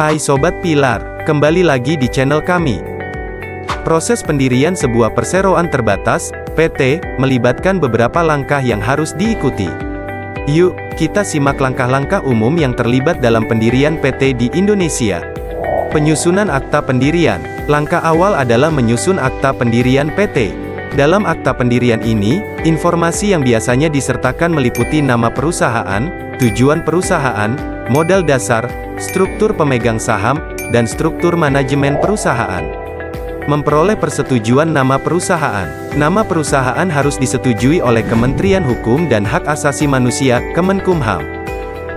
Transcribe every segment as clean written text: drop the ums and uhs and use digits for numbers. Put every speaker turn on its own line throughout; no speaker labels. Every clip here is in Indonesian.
Hai Sobat Pilar, kembali lagi di channel kami. Proses pendirian sebuah perseroan terbatas, PT, melibatkan beberapa langkah yang harus diikuti. Yuk, kita simak langkah-langkah umum yang terlibat dalam pendirian PT di Indonesia. Penyusunan akta pendirian. Langkah awal adalah menyusun akta pendirian PT. Dalam akta pendirian ini, informasi yang biasanya disertakan meliputi nama perusahaan, tujuan perusahaan, modal dasar, struktur pemegang saham, dan struktur manajemen perusahaan. Memperoleh persetujuan nama perusahaan. Nama perusahaan harus disetujui oleh Kementerian Hukum dan Hak Asasi Manusia, Kemenkumham.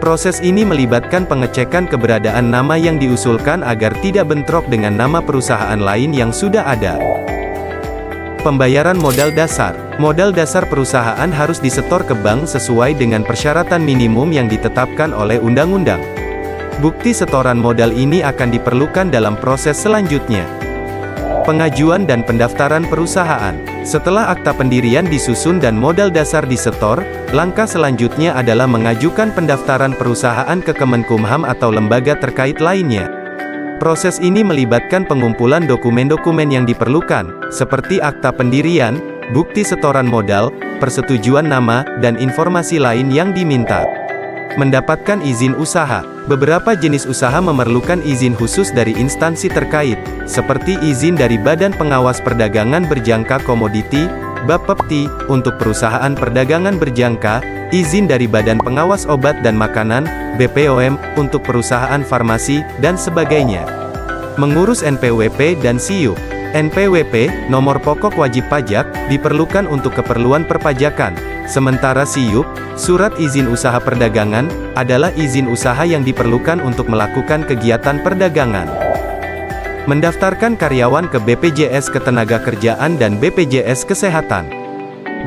Proses ini melibatkan pengecekan keberadaan nama yang diusulkan agar tidak bentrok dengan nama perusahaan lain yang sudah ada. Pembayaran modal dasar. Modal dasar perusahaan harus disetor ke bank sesuai dengan persyaratan minimum yang ditetapkan oleh undang-undang. Bukti setoran modal ini akan diperlukan dalam proses selanjutnya. Pengajuan dan pendaftaran perusahaan. Setelah akta pendirian disusun dan modal dasar disetor, langkah selanjutnya adalah mengajukan pendaftaran perusahaan ke Kemenkumham atau lembaga terkait lainnya. Proses ini melibatkan pengumpulan dokumen-dokumen yang diperlukan, seperti akta pendirian, bukti setoran modal, persetujuan nama, dan informasi lain yang diminta. Mendapatkan izin usaha. Beberapa jenis usaha memerlukan izin khusus dari instansi terkait, seperti izin dari Badan Pengawas Perdagangan Berjangka Komoditi, Bapepti, untuk perusahaan perdagangan berjangka, izin dari Badan Pengawas Obat dan Makanan, BPOM, untuk perusahaan farmasi, dan sebagainya. Mengurus NPWP dan SIUP. NPWP, nomor pokok wajib pajak, diperlukan untuk keperluan perpajakan. Sementara SIUP, surat izin usaha perdagangan, adalah izin usaha yang diperlukan untuk melakukan kegiatan perdagangan. Mendaftarkan karyawan ke BPJS Ketenagakerjaan dan BPJS Kesehatan.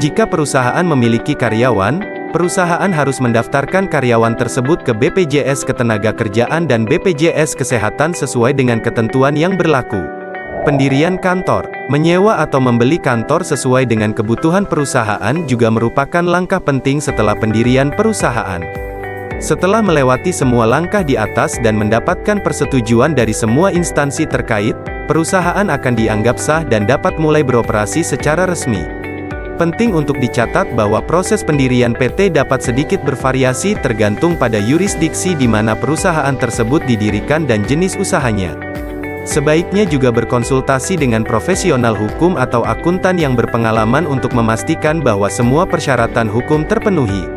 Jika perusahaan memiliki karyawan, perusahaan harus mendaftarkan karyawan tersebut ke BPJS Ketenagakerjaan dan BPJS Kesehatan sesuai dengan ketentuan yang berlaku. Pendirian kantor. Menyewa atau membeli kantor sesuai dengan kebutuhan perusahaan juga merupakan langkah penting setelah pendirian perusahaan. Setelah melewati semua langkah di atas dan mendapatkan persetujuan dari semua instansi terkait, perusahaan akan dianggap sah dan dapat mulai beroperasi secara resmi. Penting untuk dicatat bahwa proses pendirian PT dapat sedikit bervariasi tergantung pada yurisdiksi di mana perusahaan tersebut didirikan dan jenis usahanya. Sebaiknya juga berkonsultasi dengan profesional hukum atau akuntan yang berpengalaman untuk memastikan bahwa semua persyaratan hukum terpenuhi.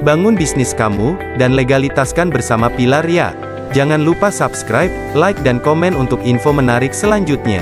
Bangun bisnis kamu, dan legalitaskan bersama Pilar ya. Jangan lupa subscribe, like dan komen untuk info menarik selanjutnya.